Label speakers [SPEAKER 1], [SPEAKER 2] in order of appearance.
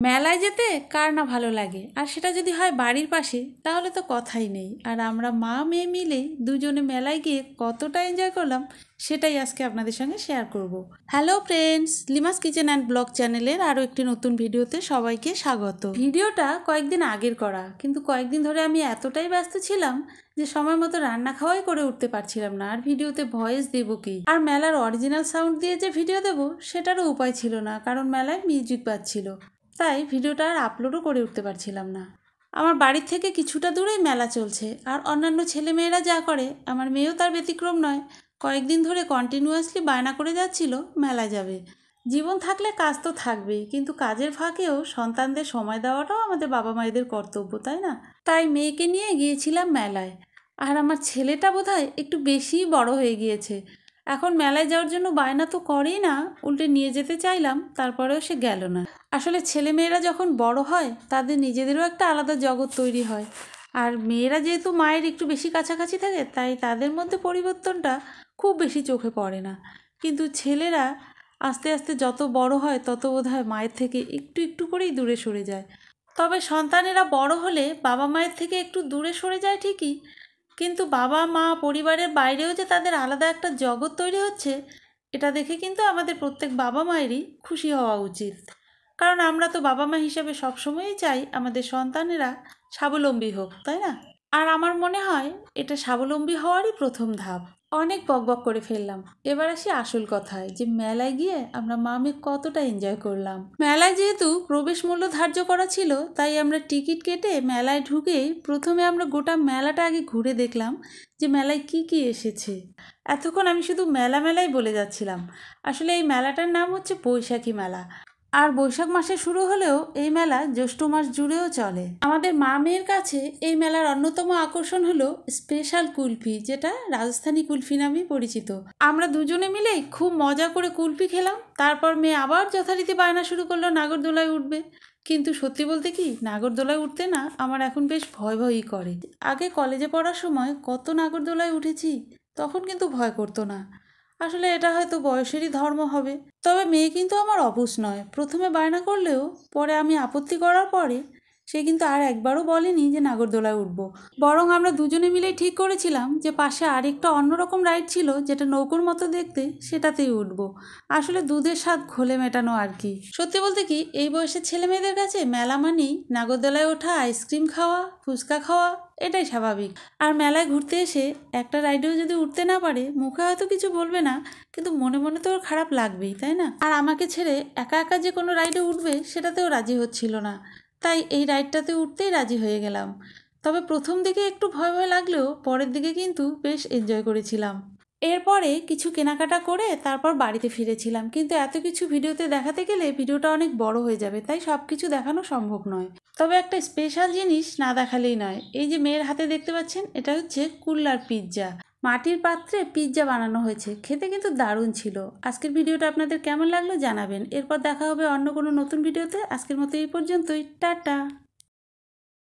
[SPEAKER 1] মেলায় যেতে কার না ভালো লাগে, আর সেটা যদি হয় বাড়ির পাশে তাহলে তো কথাই নেই। আর আমরা মা মেয়ে মিলে দুজনে মেলায় গিয়ে কতটা এনজয় করলাম সেটাই আজকে আপনাদের সঙ্গে শেয়ার করব। Hello friends, Limas kitchen and blog চ্যানেলের আরও একটি নতুন ভিডিওতে সবাইকে স্বাগত। ভিডিওটা কয়েকদিন আগের করা, কিন্তু কয়েকদিন ধরে আমি এতটাই ব্যস্ত ছিলাম যে সময় মতো রান্না খাওয়াই করে উঠতে পারছিলাম না। আর ভিডিওতে ভয়েস দেবো কি, আর মেলার অরিজিনাল সাউন্ড দিয়ে যে ভিডিও দেবো সেটারও উপায় ছিল না, কারণ মেলায় মিউজিক বাজছিল। তাই ভিডিওটা আর আপলোডও করে উঠতে পারছিলাম না। আমার বাড়ির থেকে কিছুটা দূরেই মেলা চলছে, আর অন্যান্য ছেলেমেয়েরা যা করে আমার মেয়েও তার ব্যতিক্রম নয়। কয়েকদিন ধরে কন্টিনিউয়াসলি বায়না করে যাচ্ছিল মেলা যাবে। জীবন থাকলে কাজ তো থাকবেই, কিন্তু কাজের ফাঁকেও সন্তানদের সময় দেওয়াটাও আমাদের বাবা মায়েদের কর্তব্য, তাই না? তাই মেয়েকে নিয়ে গিয়েছিলাম মেলায়। আর আমার ছেলেটা বোধহয় একটু বেশিই বড় হয়ে গিয়েছে। এখন মেলায় যাওয়ার জন্য বায়না তো করেই না, উল্টে নিয়ে যেতে চাইলাম, তারপরেও সে গেল না। আসলে ছেলেমেয়েরা যখন বড় হয় তাদের নিজেদেরও একটা আলাদা জগৎ তৈরি হয়। আর মেয়েরা যেহেতু মায়ের একটু বেশি কাছাকাছি থাকে, তাই তাদের মধ্যে পরিবর্তনটা খুব বেশি চোখে পড়ে না। কিন্তু ছেলেরা আস্তে আস্তে যত বড় হয় তত বোধহয় মায়ের থেকে একটু একটু করেই দূরে সরে যায়। তবে সন্তানেরা বড় হলে বাবা মায়ের থেকে একটু দূরে সরে যায় ঠিকই, কিন্তু বাবা মা পরিবারের বাইরেও যে তাদের আলাদা একটা জগৎ তৈরি হচ্ছে, এটা দেখে কিন্তু আমাদের প্রত্যেক বাবা মায়েরই খুশি হওয়া উচিত। কারণ আমরা তো বাবা মা হিসেবে সবসময়ই চাই আমাদের সন্তানেরা স্বাবলম্বী হোক, তাই না? আর আমার মনে হয় এটা স্বাবলম্বী হওয়ারই প্রথম ধাপ। অনেক বকবক করে ফেললাম, এবার আসি আসল কথায়, যে মেলায় গিয়ে আমরা মা মেয়ে কতটা এনজয় করলাম। মেলায় যেহেতু প্রবেশ মূল্য ধার্য করা ছিল, তাই আমরা টিকিট কেটে মেলায় ঢুকেই প্রথমে আমরা গোটা মেলাটা আগে ঘুরে দেখলাম যে মেলায় কি কি এসেছে। এতক্ষণ আমি শুধু মেলা মেলাই বলে যাচ্ছিলাম। আসলে এই মেলাটার নাম হচ্ছে বৈশাখী মেলা। আর বৈশাখ মাসে শুরু হলেও এই মেলা জ্যৈষ্ঠ মাস জুড়েও চলে। আমাদের মা মেয়ের কাছে এই মেলার অন্যতম আকর্ষণ হলো স্পেশাল কুলফি, যেটা রাজস্থানী কুলফি নামেই পরিচিত। আমরা দুজনে মিলেই খুব মজা করে কুলফি খেলাম। তারপর মেয়ে আবার যথারীতি বায়না শুরু করলো নাগরদোলায় উঠবে। কিন্তু সত্যি বলতে কি, নাগরদোলায় উঠতে না আমার এখন বেশ ভয় ভয়ই করে। আগে কলেজে পড়ার সময় কত নাগরদোলায় উঠেছি, তখন কিন্তু ভয় করতো না। আসলে এটা হয়তো বয়সেরই ধর্ম হবে। তবে মেয়ে কিন্তু আমার অবুঝ নয়। প্রথমে বায়না করলেও পরে আমি আপত্তি করার পরে সে কিন্তু আর একবারও বলেনি যে নাগরদোলায় উঠবো। বরং আমরা দুজনে মিলেই ঠিক করেছিলাম যে পাশে আরেকটা অন্যরকম রাইড ছিল, যেটা নৌকোর মতো দেখতে, সেটাতেই উঠবো। আসলে দুধের স্বাদ ঘোলে মেটানো আর কি। সত্যি বলতে কি, এই বয়সের ছেলে মেয়েদের কাছে মেলা মানেই নাগরদোলায় ওঠা, আইসক্রিম খাওয়া, ফুচকা খাওয়া, এটাই স্বাভাবিক। আর মেলায় ঘুরতে এসে একটা রাইডেও যদি উঠতে না পারে, মুখে হয়তো কিছু বলবে না, কিন্তু মনে মনে তো ওর খারাপ লাগবেই, তাই না? আর আমাকে ছেড়ে একা একা যে কোনো রাইডে উঠবে সেটাতেও রাজি হচ্ছিল না, তাই এই রাইডটাতে উঠতেই রাজি হয়ে গেলাম। তবে প্রথম দিকে একটু ভয় ভয় লাগলেও পরের দিকে কিন্তু বেশ এনজয় করেছিলাম। এরপরে কিছু কেনাকাটা করে তারপর বাড়িতে ফিরেছিলাম, কিন্তু এত কিছু ভিডিওতে দেখাতে গেলে ভিডিওটা অনেক বড় হয়ে যাবে, তাই সব কিছু দেখানো সম্ভব নয়। তবে একটা স্পেশাল জিনিস না দেখালেই নয়। এই যে মেয়ের হাতে দেখতে পাচ্ছেন, এটা হচ্ছে কুল্লার পিৎজা। মাটির পাত্রে পিৎজা বানানো হয়েছে, খেতে কিন্তু দারুণ ছিল। আজকের ভিডিওটা আপনাদের কেমন লাগলো জানাবেন। এরপর দেখা হবে অন্য কোনো নতুন ভিডিওতে। আজকের মতো এই পর্যন্তই, টাটা।